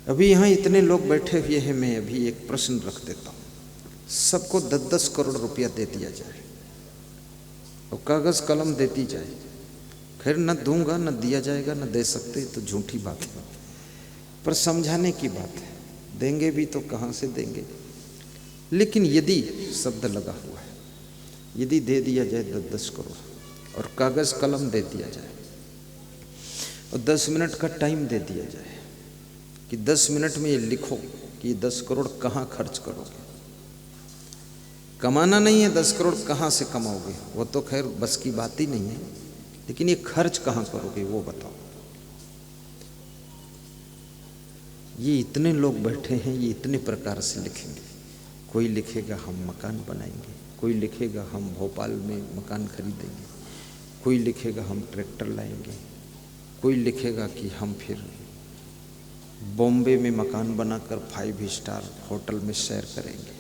अभी यहाँ इतने लोग बैठे हुए हैं, मैं अभी एक प्रश्न रख देता हूँ। सबको 10-10 करोड़ रुपया दे दिया जाए और कागज कलम देती जाए, खैर न दूंगा न दिया जाएगा न दे सकते, तो झूठी बात है, पर समझाने की बात है। देंगे भी तो कहाँ से देंगे। लेकिन यदि शब्द लगा हुआ है, यदि दे दिया जाए 10-10 करोड़ और कागज कलम दे दिया जाए और 10 मिनट का टाइम दे दिया जाए कि 10 मिनट में ये लिखो कि 10 करोड़ कहाँ खर्च करोगे। कमाना नहीं है 10 करोड़, कहाँ से कमाओगे वो तो खैर बस की बात ही नहीं है, लेकिन ये खर्च कहाँ करोगे वो बताओ। ये इतने लोग बैठे हैं, ये इतने प्रकार से लिखेंगे। कोई लिखेगा हम मकान बनाएंगे, कोई लिखेगा हम भोपाल में मकान खरीदेंगे, कोई लिखेगा हम ट्रैक्टर लाएंगे, कोई लिखेगा कि हम फिर बॉम्बे में मकान बनाकर 5 स्टार होटल में सैर करेंगे,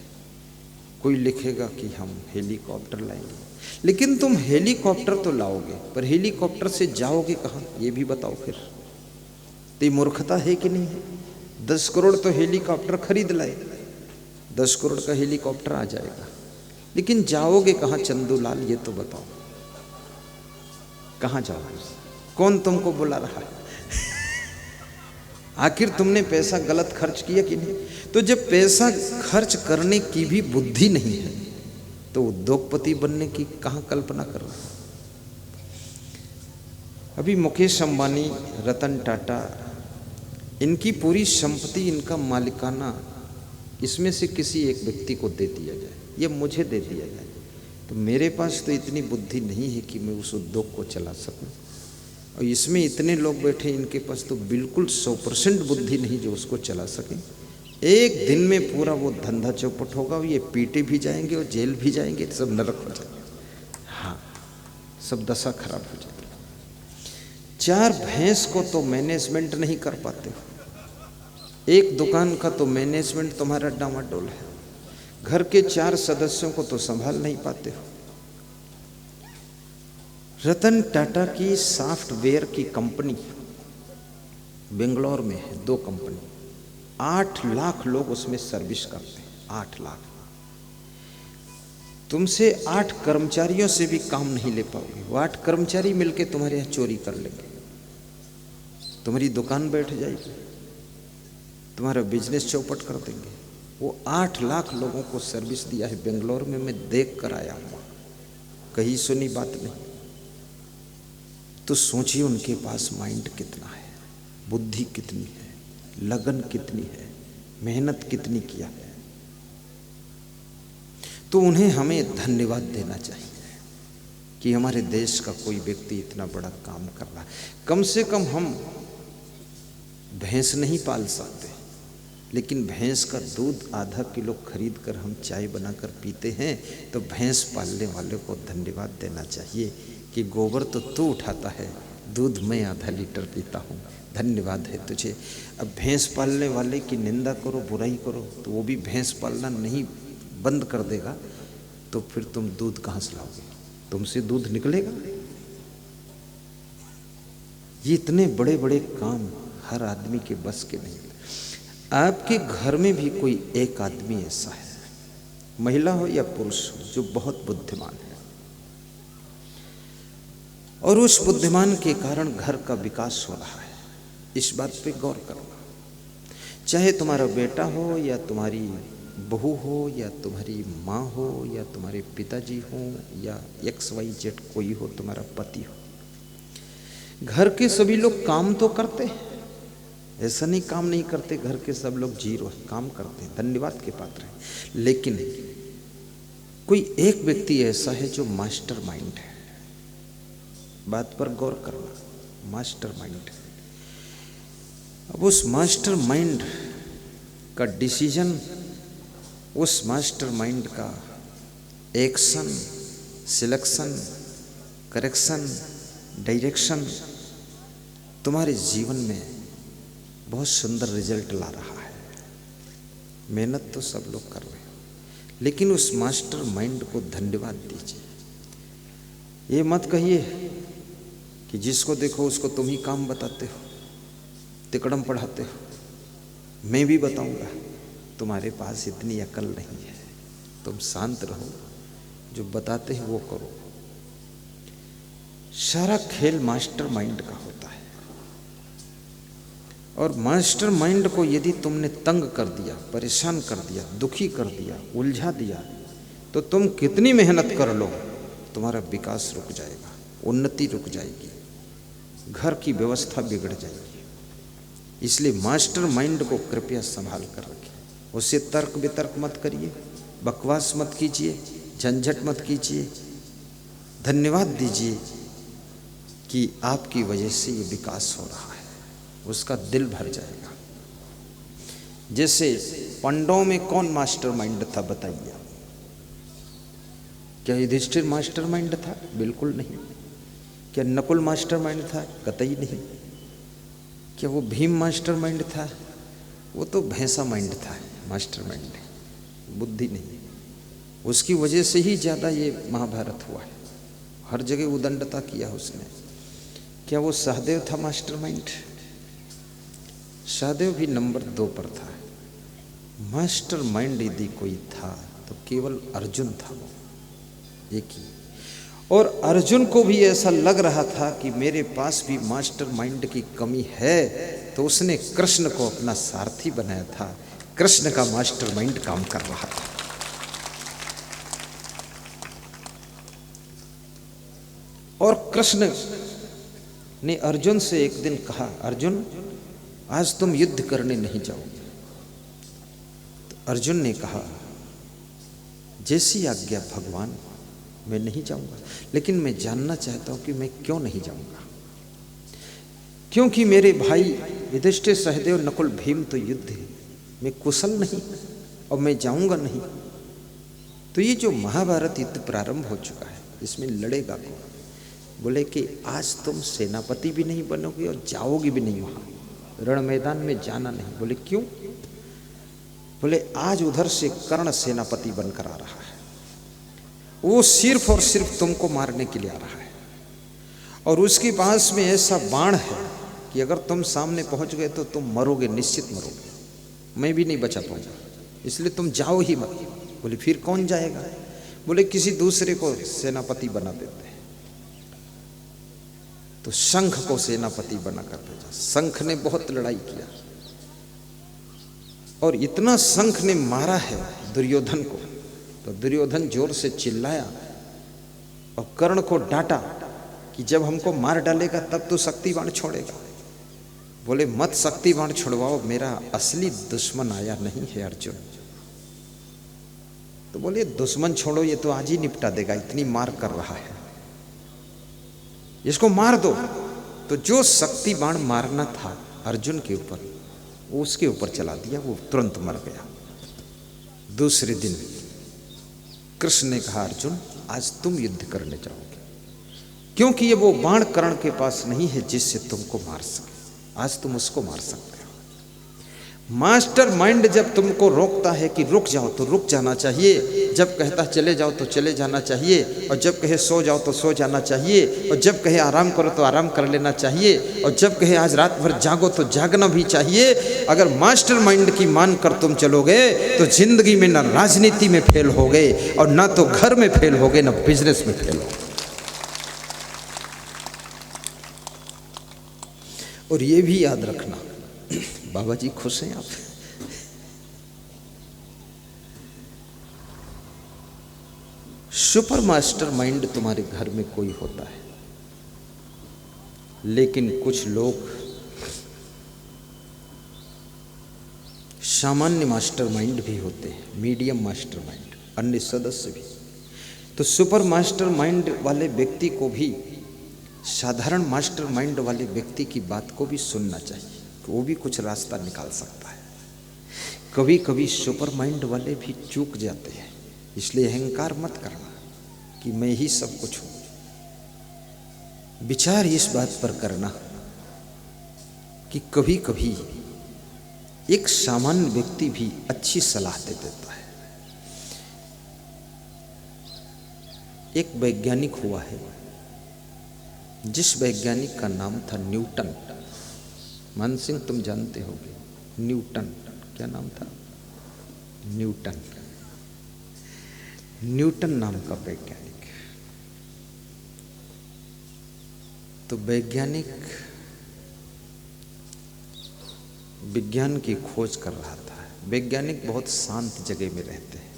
कोई लिखेगा कि हम हेलीकॉप्टर लाएंगे। लेकिन तुम हेलीकॉप्टर तो लाओगे, पर हेलीकॉप्टर से जाओगे कहाँ ये भी बताओ फिर। तो ये मूर्खता है कि नहीं है। 10 करोड़ तो हेलीकॉप्टर खरीद लाए, 10 करोड़ का हेलीकॉप्टर आ जाएगा, लेकिन जाओगे कहाँ चंदूलाल ये तो बताओ। कहाँ जाओगे, कौन तुमको बुला रहा है। आखिर तुमने पैसा गलत खर्च किया कि नहीं। तो जब पैसा खर्च करने की भी बुद्धि नहीं है तो उद्योगपति बनने की कहाँ कल्पना कर रहा है। अभी मुकेश अंबानी, रतन टाटा, इनकी पूरी संपत्ति, इनका मालिकाना इसमें से किसी एक व्यक्ति को दे दिया जाए या मुझे दे दिया जाए, तो मेरे पास तो इतनी बुद्धि नहीं है कि मैं उस उद्योग को चला सकूं। और इसमें इतने लोग बैठे, इनके पास तो बिल्कुल 100% बुद्धि नहीं जो उसको चला सकें। एक दिन में पूरा वो धंधा चौपट होगा, ये पीटे भी जाएंगे और जेल भी जाएंगे, सब नरक हो जाएगा। हाँ, सब दशा खराब हो जाएगी। 4 भैंस को तो मैनेजमेंट नहीं कर पाते हो, एक दुकान का तो मैनेजमेंट तुम्हारा डामाडोल है, घर के 4 सदस्यों को तो संभाल नहीं पाते हो। रतन टाटा की सॉफ्टवेयर की कंपनी बेंगलोर में है, 2 कंपनी, 8 लाख लोग उसमें सर्विस करते हैं। 8 लाख। तुमसे 8 कर्मचारियों से भी काम नहीं ले पाओगे। वो 8 कर्मचारी मिलके तुम्हारे यहाँ चोरी कर लेंगे, तुम्हारी दुकान बैठ जाएगी, तुम्हारा बिजनेस चौपट कर देंगे। वो 8 लाख लोगों को सर्विस दिया है बेंगलोर में, मैं देख कर आया हूँ, कहीं सुनी बात नहीं। तो सोचिए उनके पास माइंड कितना है, बुद्धि कितनी है, लगन कितनी है, मेहनत कितनी किया है। तो उन्हें हमें धन्यवाद देना चाहिए कि हमारे देश का कोई व्यक्ति इतना बड़ा काम कर रहा है। कम से कम हम भैंस नहीं पाल सकते, लेकिन भैंस का दूध आधा किलो खरीद कर हम चाय बनाकर पीते हैं, तो भैंस पालने वाले को धन्यवाद देना चाहिए कि गोबर तो तू उठाता है, दूध मैं आधा लीटर पीता हूँ, धन्यवाद है तुझे। अब भैंस पालने वाले की निंदा करो, बुराई करो, तो वो भी भैंस पालना नहीं बंद कर देगा, तो फिर तुम दूध कहाँ से लाओगे, तुमसे दूध निकलेगा। ये इतने बड़े बड़े काम हर आदमी के बस के नहीं। आपके घर में भी कोई एक आदमी ऐसा है, महिला हो या पुरुष हो, जो बहुत बुद्धिमान है, और उस बुद्धिमान के कारण घर का विकास हो रहा है। इस बात पे गौर करना। चाहे तुम्हारा बेटा हो या तुम्हारी बहू हो या तुम्हारी माँ हो या तुम्हारे पिताजी हो या XYZ कोई हो, तुम्हारा पति हो, घर के सभी लोग काम तो करते हैं, ऐसा नहीं काम नहीं करते। घर के सब लोग जीरो काम करते हैं, धन्यवाद के पात्र हैं। लेकिन कोई एक व्यक्ति ऐसा है जो मास्टर माइंड है, बात पर गौर करना, मास्टर माइंड। अब उस मास्टर माइंड का डिसीजन, उस मास्टर माइंड का एक्शन, सिलेक्शन, करेक्शन, डायरेक्शन तुम्हारे जीवन में बहुत सुंदर रिजल्ट ला रहा है। मेहनत तो सब लोग कर रहे हैं, लेकिन उस मास्टर माइंड को धन्यवाद दीजिए। ये मत कहिए कि जिसको देखो उसको तुम ही काम बताते हो, तिकड़म पढ़ाते हो, मैं भी बताऊंगा, तुम्हारे पास इतनी अकल नहीं है, तुम शांत रहो, जो बताते हैं वो करो। सारा खेल मास्टर माइंड का होता है, और मास्टर माइंड को यदि तुमने तंग कर दिया, परेशान कर दिया, दुखी कर दिया, उलझा दिया, तो तुम कितनी मेहनत कर लो, तुम्हारा विकास रुक जाएगा, उन्नति रुक जाएगी, घर की व्यवस्था बिगड़ जाएगी। इसलिए मास्टर माइंड को कृपया संभाल कर रखिए, उससे तर्क वितर्क मत करिए, बकवास मत कीजिए, झंझट मत कीजिए। धन्यवाद दीजिए कि आपकी वजह से ये विकास हो रहा है, उसका दिल भर जाएगा। जैसे पांडवों में कौन मास्टर माइंड था बताइए? क्या युधिष्ठिर मास्टर माइंड था? बिल्कुल नहीं। क्या नकुल मास्टर माइंड था? कतई नहीं। क्या वो भीम मास्टर माइंड था? वो तो भैंसा माइंड था, मास्टर माइंड, बुद्धि नहीं। उसकी वजह से ही ज़्यादा ये महाभारत हुआ है, हर जगह उदंडता किया उसने। क्या वो सहदेव था मास्टर माइंड? सहदेव भी नंबर 2 पर था। मास्टर माइंड यदि कोई था तो केवल अर्जुन था, वो एक ही। और अर्जुन को भी ऐसा लग रहा था कि मेरे पास भी मास्टर माइंड की कमी है, तो उसने कृष्ण को अपना सारथी बनाया था। कृष्ण का मास्टर माइंड काम कर रहा था। और कृष्ण ने अर्जुन से एक दिन कहा, अर्जुन आज तुम युद्ध करने नहीं जाओगे। तो अर्जुन ने कहा, जैसी आज्ञा भगवान, मैं नहीं जाऊंगा। लेकिन मैं जानना चाहता हूं कि मैं क्यों नहीं जाऊंगा। क्योंकि मेरे भाई युधिष्ठिर, सहदेव, नकुल, भीम तो युद्ध में कुशल नहीं, और मैं जाऊंगा नहीं। तो ये जो महाभारत युद्ध प्रारंभ हो चुका है, इसमें लड़ेगा कौन? बोले कि आज तुम सेनापति भी नहीं बनोगे और जाओगे भी नहीं, वहां रण मैदान में जाना नहीं। बोले क्यों? बोले आज उधर से कर्ण सेनापति बनकर आ रहा है, वो सिर्फ और सिर्फ तुमको मारने के लिए आ रहा है, और उसके पास में ऐसा बाण है कि अगर तुम सामने पहुंच गए तो तुम मरोगे, निश्चित मरोगे, मैं भी नहीं बचा पाऊंगा, इसलिए तुम जाओ ही मत। बोले फिर कौन जाएगा? बोले किसी दूसरे को सेनापति बना देते हैं। तो शंख को सेनापति बनाकर भेजा। शंख ने बहुत लड़ाई किया, और इतना शंख ने मारा है दुर्योधन को, तो दुर्योधन जोर से चिल्लाया और कर्ण को डांटा कि जब हमको मार डालेगा तब तो शक्ति बाण छोड़ेगा। बोले मत शक्ति बाण छुड़वाओ, मेरा असली दुश्मन आया नहीं है अर्जुन। तो बोले दुश्मन छोड़ो, ये तो आज ही निपटा देगा, इतनी मार कर रहा है, इसको मार दो। तो जो शक्ति बाण मारना था अर्जुन के ऊपर, वो उसके ऊपर चला दिया, वो तुरंत मर गया। दूसरे दिन कृष्ण ने कहा, अर्जुन आज तुम युद्ध करने जाओगे, क्योंकि ये वो बाण कर्ण के पास नहीं है जिससे तुमको मार सके, आज तुम उसको मार सकते हो। मास्टर माइंड जब तुमको रोकता है कि रुक जाओ तो रुक जाना चाहिए, जब कहता चले जाओ तो चले जाना चाहिए, और जब कहे सो जाओ तो सो जाना चाहिए, और जब कहे आराम करो तो आराम कर लेना चाहिए, और जब कहे आज रात भर जागो तो जागना भी चाहिए। अगर मास्टर माइंड की मान कर तुम चलोगे तो जिंदगी में न राजनीति में फेल होगे, और ना तो घर में फेल होगे, न बिजनेस में फेल होगे। और ये भी याद रखना, बाबा जी खुश हैं आप? सुपर मास्टर माइंड तुम्हारे घर में कोई होता है, लेकिन कुछ लोग सामान्य मास्टर माइंड भी होते हैं, मीडियम मास्टर माइंड, अन्य सदस्य भी। तो सुपर मास्टर माइंड वाले व्यक्ति को भी साधारण मास्टर माइंड वाले व्यक्ति की बात को भी सुनना चाहिए, वो भी कुछ रास्ता निकाल सकता है। कभी कभी सुपर माइंड वाले भी चूक जाते हैं, इसलिए अहंकार मत करना कि मैं ही सब कुछ हूं। विचार इस बात पर करना कि कभी कभी एक सामान्य व्यक्ति भी अच्छी सलाह दे देता है। एक वैज्ञानिक हुआ है, जिस वैज्ञानिक का नाम था न्यूटन। मान सिंह तुम जानते होगे, न्यूटन, क्या नाम था? न्यूटन। न्यूटन नाम का वैज्ञानिक। तो वैज्ञानिक विज्ञान की खोज कर रहा था। वैज्ञानिक बहुत शांत जगह में रहते हैं।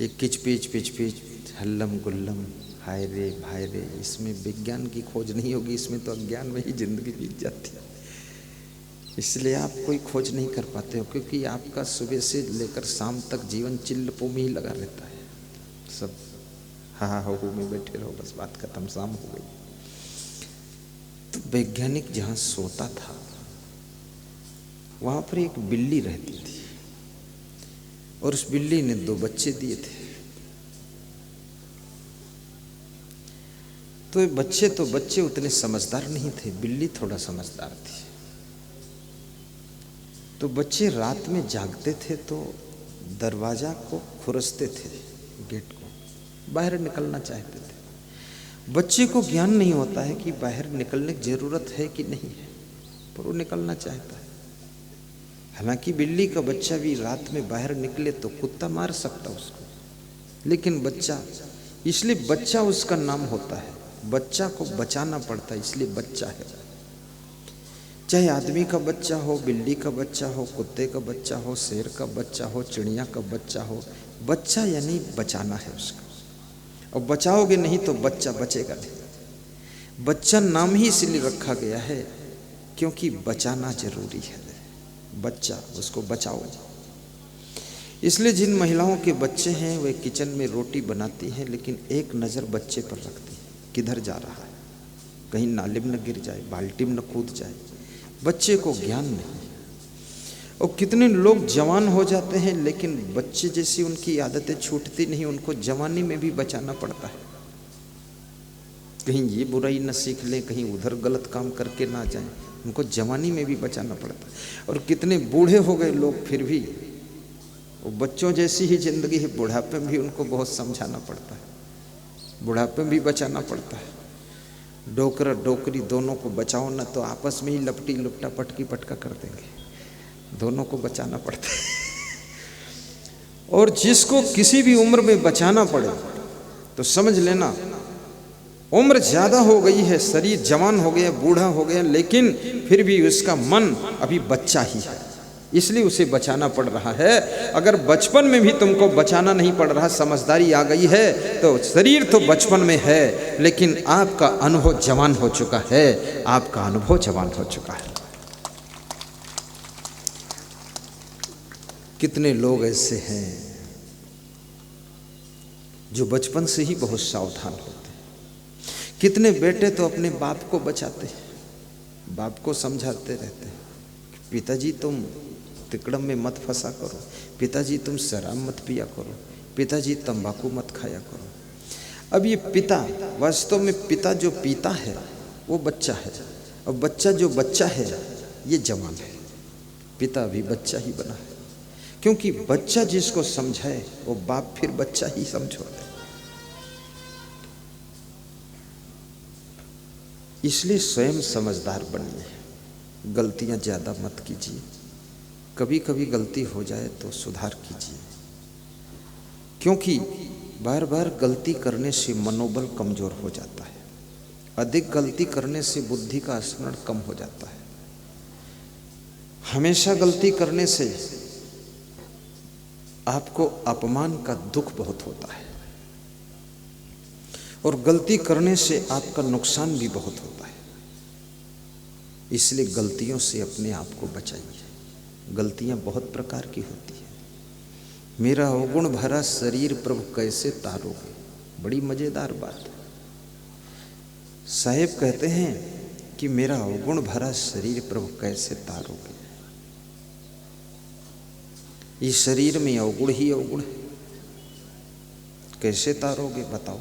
ये किचपिच पिचपिच हल्लम गुल्लम हाय रे भाई रे, इसमें विज्ञान की खोज नहीं होगी, इसमें तो अज्ञान में ही जिंदगी बीत जाती है। इसलिए आप कोई खोज नहीं कर पाते हो, क्योंकि आपका सुबह से लेकर शाम तक जीवन चिल्लपो में ही लगा रहता है। सब हा हो में बैठे रहो, बस बात खत्म, शाम हो गई। तो वैज्ञानिक जहाँ सोता था वहाँ पर एक बिल्ली रहती थी, और उस बिल्ली ने 2 बच्चे दिए थे। तो बच्चे उतने समझदार नहीं थे, बिल्ली थोड़ा समझदार थी। तो बच्चे रात में जागते थे तो दरवाजा को खुरसते थे, गेट को, बाहर निकलना चाहते थे। बच्चे को ज्ञान नहीं होता है कि बाहर निकलने की जरूरत है कि नहीं है, पर वो निकलना चाहता है। हालांकि बिल्ली का बच्चा भी रात में बाहर निकले तो कुत्ता मार सकता उसको, लेकिन बच्चा, इसलिए बच्चा उसका नाम होता है। बच्चा को बचाना पड़ता है, इसलिए बच्चा है। चाहे आदमी का बच्चा हो, बिल्ली का बच्चा हो, कुत्ते का बच्चा हो, शेर का बच्चा हो, चिड़िया का बच्चा हो, बच्चा यानी बचाना है उसका। और बचाओगे नहीं तो बच्चा बचेगा नहीं। बच्चा नाम ही इसलिए रखा गया है क्योंकि बचाना जरूरी है। बच्चा, उसको बचाओ। इसलिए जिन महिलाओं के बच्चे हैं वे किचन में रोटी बनाती हैं, लेकिन एक नज़र बच्चे पर रखती है, किधर जा रहा है, कहीं नाले में न गिर जाए, बाल्टी में न कूद जाए। बच्चे को ज्ञान नहीं। और कितने लोग जवान हो जाते हैं लेकिन बच्चे जैसी उनकी आदतें छूटती नहीं, उनको जवानी में भी बचाना पड़ता है। कहीं ये बुराई न सीख लें, कहीं उधर गलत काम करके ना जाएं, उनको जवानी में भी बचाना पड़ता है। और कितने बूढ़े हो गए लोग फिर भी वो बच्चों जैसी ही जिंदगी है, बुढ़ापे में भी उनको बहुत समझाना पड़ता है, बुढ़ापे में भी बचाना पड़ता है। डोकरा डोकरी दोनों को बचाओ ना तो आपस में ही लपटी लुपटा पटकी पटका कर देंगे, दोनों को बचाना पड़ता है। और जिसको किसी भी उम्र में बचाना पड़े तो समझ लेना उम्र ज्यादा हो गई है, शरीर जवान हो गया, बूढ़ा हो गया, लेकिन फिर भी उसका मन अभी बच्चा ही है, इसलिए उसे बचाना पड़ रहा है। अगर बचपन में भी तुमको बचाना नहीं पड़ रहा, समझदारी आ गई है, तो शरीर तो बचपन में है लेकिन आपका अनुभव जवान हो चुका है, आपका अनुभव जवान हो चुका है। कितने लोग ऐसे हैं जो बचपन से ही बहुत सावधान होते हैं। कितने बेटे तो अपने बाप को बचाते हैं, बाप को समझाते रहते हैं, पिताजी तुम तिकड़म में मत फंसा करो, पिताजी तुम शराब मत पिया करो, पिताजी तंबाकू मत खाया करो। अब ये पिता, वास्तव में पिता जो पीता है वो बच्चा है, और बच्चा जो बच्चा है ये जवान है। पिता भी बच्चा ही बना है, क्योंकि बच्चा जिसको समझाए वो बाप फिर बच्चा ही समझो। इसलिए स्वयं समझदार बनिए, गलतियां ज़्यादा मत कीजिए, कभी कभी गलती हो जाए तो सुधार कीजिए, क्योंकि बार बार गलती करने से मनोबल कमज़ोर हो जाता है, अधिक गलती करने से बुद्धि का स्मरण कम हो जाता है। हमेशा गलती करने से आपको अपमान का दुख बहुत होता है, और गलती करने से आपका नुकसान भी बहुत होता है। इसलिए गलतियों से अपने आप को बचाइए। गलतियां बहुत प्रकार की होती हैं। मेरा अवगुण भरा शरीर प्रभु कैसे तारोगे, बड़ी मजेदार बात है। साहेब कहते हैं कि मेरा अवगुण भरा शरीर प्रभु कैसे तारोगे। इस शरीर में अवगुण ही अवगुण है, कैसे तारोगे बताओ।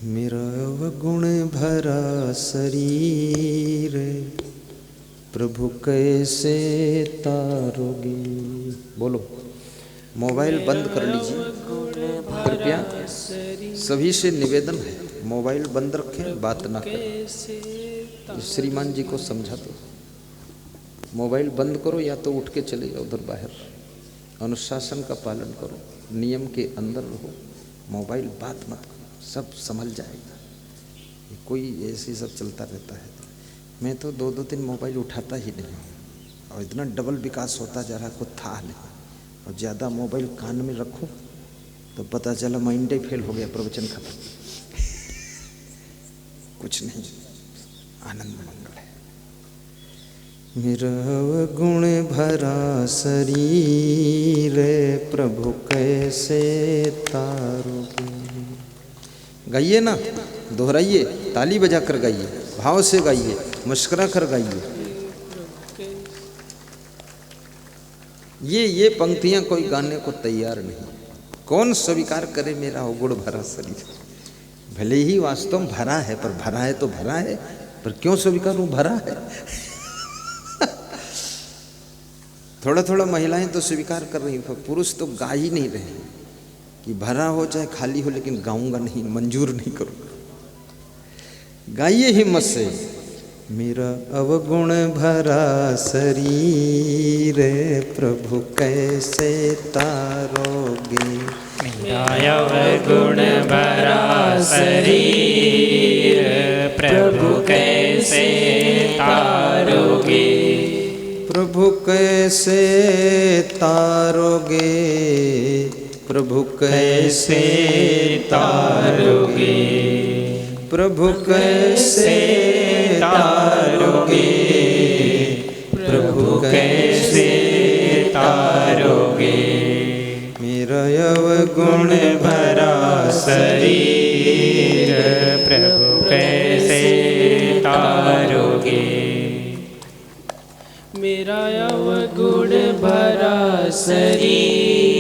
मेरा अवगुण भरा शरीर प्रभु कैसे तारोगे। बोलो, मोबाइल बंद कर लीजिए कृपया, सभी से निवेदन है, मोबाइल बंद रखें, बात ना करें। श्रीमान जी को समझा दो। मोबाइल बंद करो या तो उठ के चले जाओ उधर बाहर, अनुशासन का पालन करो, नियम के अंदर रहो, मोबाइल बात मत करो, सब संभल जाएगा। ये कोई ऐसे सब चलता रहता है। मैं तो 2-2 दिन मोबाइल उठाता ही नहीं हूँ और इतना डबल विकास होता जा रहा, कुछ था नहीं। और ज़्यादा मोबाइल कान में रखूँ तो पता चला माइंड ही फेल हो गया, प्रवचन खत्म। कुछ नहीं, आनंद मंगल है। मेरा अवगुण भरा शरीर प्रभु कैसे तारोगे। गाइए ना, दोहराइए, ताली बजा कर गाइए, भाव से गाइए, मुस्कुरा कर गाइए। ये पंक्तियां कोई गाने को तैयार नहीं। कौन स्वीकार करे मेरा अवगुण भरा शरीर। भले ही वास्तव में भरा है, पर भरा है तो भरा है, पर क्यों स्वीकारूं, भरा है। थोड़ा थोड़ा महिलाएं तो स्वीकार कर रही, पर पुरुष तो गा ही नहीं रहे कि भरा हो चाहे खाली हो, लेकिन गाऊंगा नहीं, मंजूर नहीं करूंगा। गाइए हिम्मत से। मेरा अवगुण भरा शरीर प्रभु कैसे तारोगे। मेरा अवगुण भरा शरीर प्रभु कैसे तारोगे। प्रभु कैसे तारोगे, प्रभु कैसे तारोगे, प्रभु कैसे तारोगे, प्रभु कैसे तारोगे। मेरा अवगुण भरा शरीर प्रभु कैसे तारोगे। मेरा अवगुण भरा शरीर